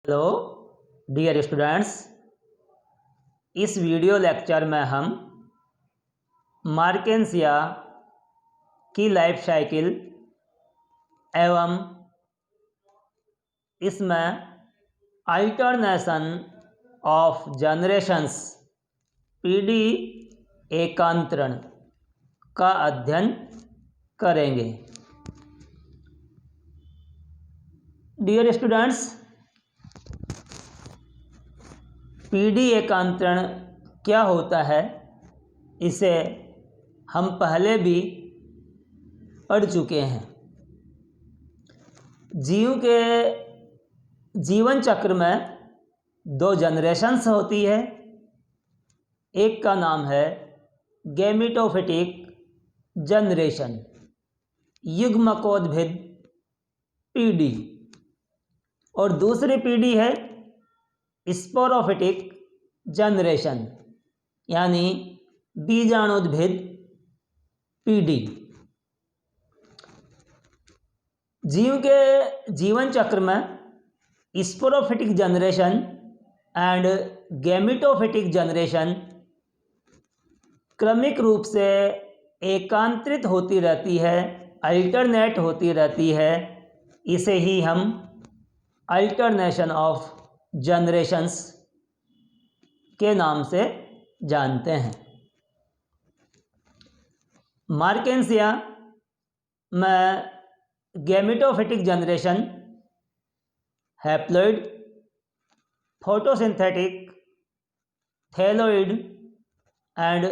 Hello dear students, इस video lecture में हम मार्केंसिया की लाइफ साइकिल एवं इसमें अल्टरनेशन ऑफ जनरेशंस पीडी एकांतरण का अध्ययन करेंगे। डियर स्टूडेंट्स, पीडी एकांतरण क्या होता है इसे हम पहले भी पढ़ चुके हैं। जीव के जीवन चक्र में दो जनरेशंस होती है। एक का नाम है गैमेटोफिटिक जनरेशन, युग्मकोद्भिद पीडी, और दूसरी पीडी है स्पोरोफिटिक जनरेशन यानी बीजाणुद्भिद पीडी। जीव के जीवन चक्र में sporophytic generation and gametophytic generation क्रमिक रूप से एकांतरित होती रहती है, अल्टरनेट होती रहती है। इसे ही हम अल्टरनेशन ऑफ जनरेशंस के नाम से जानते हैं। मार्केंसिया में gametophytic generation haploid, photosynthetic, thalloid and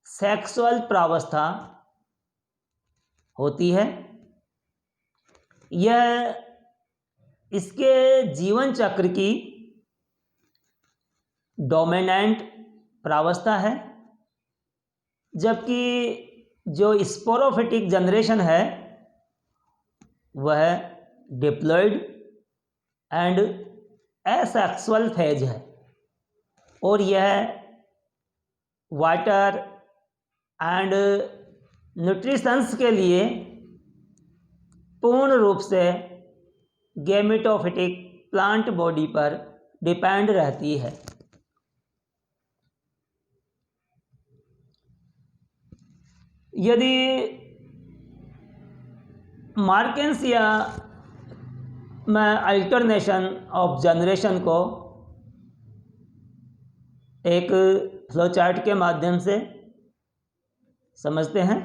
sexual प्रावस्था होती है। यह इसके जीवन चक्र की डोमिनेंट प्रावस्था है, जबकि जो स्पोरोफिटिक जनरेशन है वह डिप्लॉइड एंड एसेक्सुअल फेज है, और यह वाटर एंड न्यूट्रिशंस के लिए पूर्ण रूप से गैमेटोफिटिक प्लांट बॉडी पर डिपेंड रहती है। यदि मार्केंसिया में अल्टरनेशन ऑफ जनरेशन को एक फ्लो चार्ट के माध्यम से समझते हैं।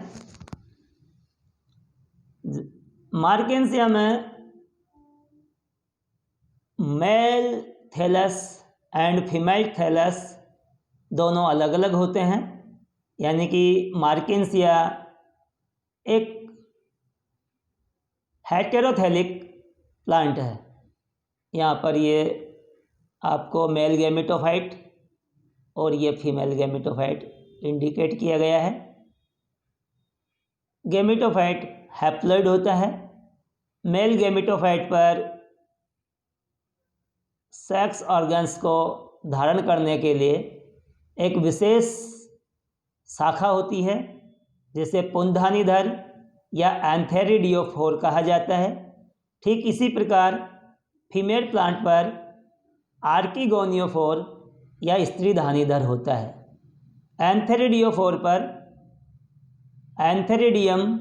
मार्केंसिया में male thallus and female thallus दोनों अलग अलग होते हैं, यानी कि मार्केंसिया एक हेटेरोथैलिक प्लांट है। यहाँ पर ये आपको मेल गैमेटोफाइट और ये फीमेल गैमेटोफाइट इंडिकेट किया गया है। गैमेटोफाइट हैप्लॉइड होता है। मेल गैमेटोफाइट पर सेक्स ऑर्गन्स को धारण करने के लिए एक विशेष शाखा होती है, जिसे पुंधानीधर या एंथेरिडियोफोर कहा जाता है। ठीक इसी प्रकार फीमेल प्लांट पर आर्किगोनियोफोर या स्त्रीधानीधर होता है। एंथेरिडियोफोर पर एंथेरिडियम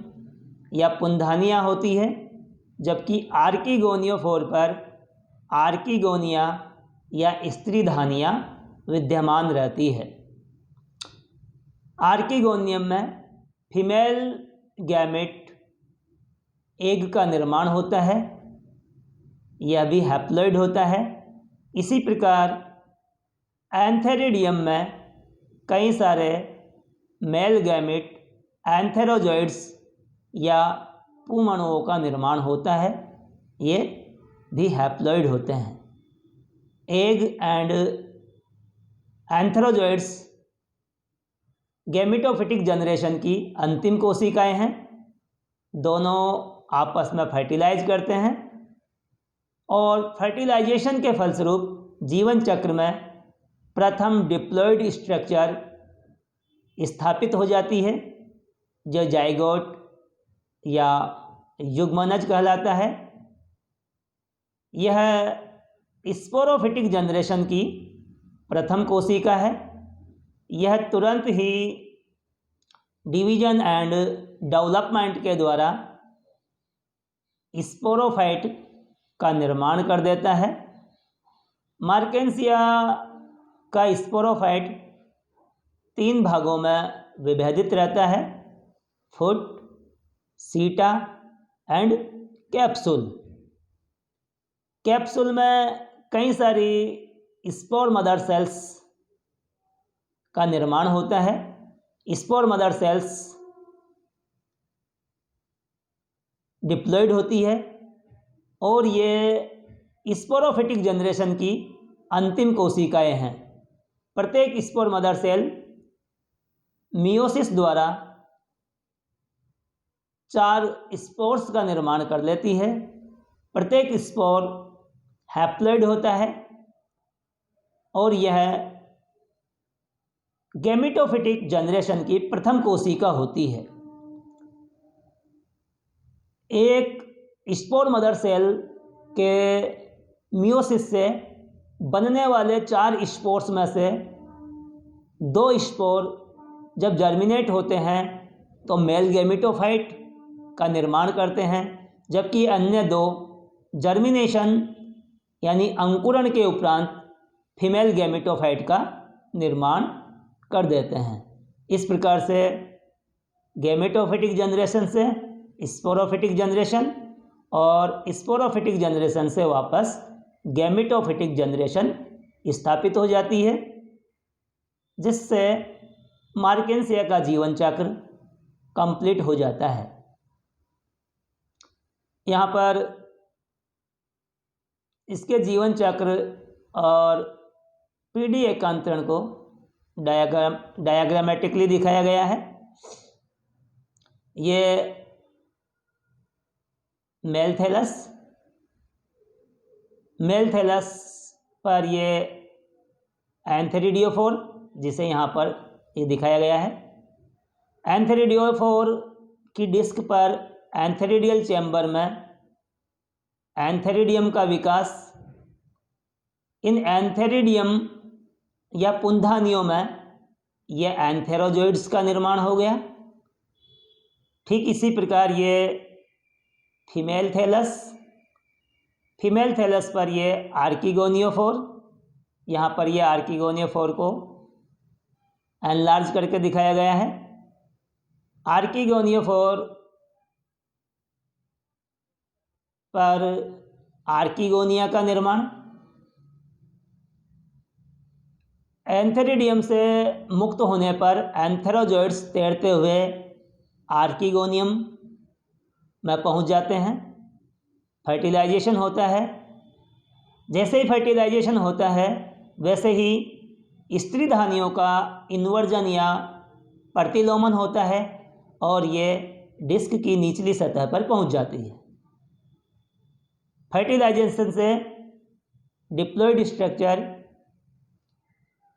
या पुंधानिया होती है, जबकि आर्किगोनियोफोर पर आर्किगोनिया या स्त्रीधानिया विद्यमान रहती है। आर्किगोनियम में फीमेल गैमेट एग का निर्माण होता है, यह भी हैप्लॉइड होता है। इसी प्रकार एंथेरिडियम में कई सारे मेल गैमेट एंथेरोजॉइड्स या पुमणुओं का निर्माण होता है, ये भी हैप्लॉइड होते हैं। Egg and antherozoids gametophytic generation की अंतिम कोशिकाएं हैं। दोनों आपस में फर्टिलाइज करते हैं और फर्टिलाइजेशन के फलस्वरूप जीवन चक्र में प्रथम डिप्लॉइड स्ट्रक्चर स्थापित हो जाती है, जो जाइगोट या युग्मनज कहलाता है। यह स्पोरोफिटिक जनरेशन की प्रथम कोशिका है। यह तुरंत ही डिवीजन एंड डेवलपमेंट के द्वारा स्पोरोफाइट का निर्माण कर देता है। मार्केंसिया का स्पोरोफाइट 3 भागों में विभाजित रहता है: फुट, सीटा एंड कैप्सूल। कैप्सूल में कई सारी स्पोर मदर सेल्स का निर्माण होता है। स्पोर मदर सेल्स डिप्लॉयड होती है और ये स्पोरोफिटिक जनरेशन की अंतिम कोशिकाएं हैं। प्रत्येक स्पोर मदर सेल मियोसिस द्वारा 4 स्पोर्स का निर्माण कर लेती है। प्रत्येक स्पोर हैप्लॉइड होता है और यह गैमेटोफिटिक जनरेशन की प्रथम कोशिका होती है। एक स्पोर मदर सेल के मियोसिस से बनने वाले 4 स्पोर्स में से 2 स्पोर जब जर्मिनेट होते हैं तो मेल गैमेटोफाइट का निर्माण करते हैं, जबकि अन्य 2 जर्मिनेशन यानी अंकुरण के उपरांत फीमेल गैमेटोफाइट का निर्माण कर देते हैं। इस प्रकार से गैमेटोफिटिक जनरेशन से स्पोरोफिटिक जनरेशन और स्पोरोफिटिक जनरेशन से वापस गैमेटोफिटिक जनरेशन स्थापित हो जाती है, जिससे मार्केंसिया का जीवन चक्र कंप्लीट हो जाता है। यहाँ पर इसके जीवन चक्र और पीडी एकांतरण को डायग्रामेटिकली दिखाया गया है। ये मेल थैलस पर ये एंथेरिडियोफोर, जिसे यहाँ पर ये दिखाया गया है। एंथेरिडियोफोर की डिस्क पर एंथेरिडियल चैम्बर में एंथेरिडियम का विकास। इन एंथेरिडियम या पुंधानियों में यह एंथेरोजोइड्स का निर्माण हो गया। ठीक इसी प्रकार ये फीमेल थैलस पर ये आर्किगोनियोफोर, यहाँ पर ये आर्किगोनियोफोर को एनलार्ज करके दिखाया गया है। आर्किगोनियोफोर पर आर्किगोनिया का निर्माण। एंथेरिडियम से मुक्त होने पर एंथेरोजोइड्स तैरते हुए आर्किगोनियम में पहुंच जाते हैं। फर्टिलाइजेशन होता है। जैसे ही फर्टिलाइजेशन होता है वैसे ही स्त्री धानियों का इन्वर्जन या प्रतिलोमन होता है और ये डिस्क की निचली सतह पर पहुंच जाती है। फर्टिलाइजेशन से डिप्लॉयड स्ट्रक्चर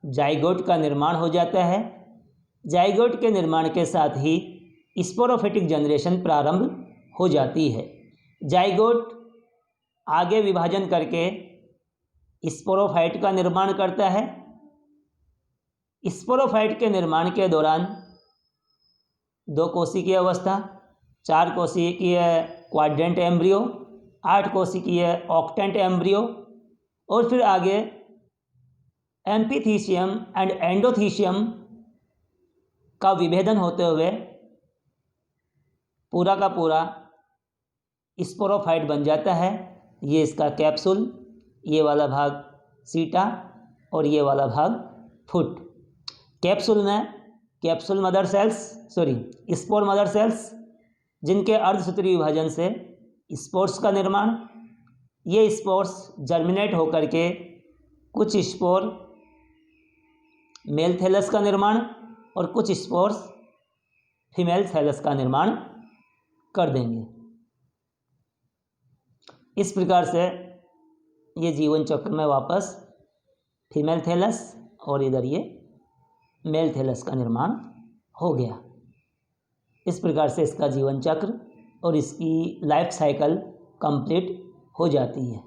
जाइगोट का निर्माण हो जाता है। जाइगोट के निर्माण के साथ ही स्पोरोफिटिक जनरेशन प्रारंभ हो जाती है। जाइगोट आगे विभाजन करके स्पोरोफाइट का निर्माण करता है। स्पोरोफाइट के निर्माण के दौरान 2 कोशिकीय अवस्था, 4 कोशिकीय क्वाड्रेंट एम्ब्रियो, 8 कोशिकीय ऑक्टेंट एम्ब्रियो और फिर आगे एम्पीथीशियम एंड एंडोथीशियम का विभेदन होते हुए पूरा का पूरा स्पोरोफाइट बन जाता है। ये इसका कैप्सूल, ये वाला भाग सीटा और ये वाला भाग फुट। कैप्सूल में स्पोर मदर सेल्स जिनके अर्धसूत्री विभाजन से स्पोर्स का निर्माण। ये स्पोर्स जर्मिनेट होकर के कुछ स्पोर मेल थैलस का निर्माण और कुछ स्पोर्स फीमेल थैलस का निर्माण कर देंगे। इस प्रकार से ये जीवन चक्र में वापस फीमेल थैलस और इधर ये मेल थैलस का निर्माण हो गया। इस प्रकार से इसका जीवन चक्र और इसकी लाइफ साइकिल कंप्लीट हो जाती है।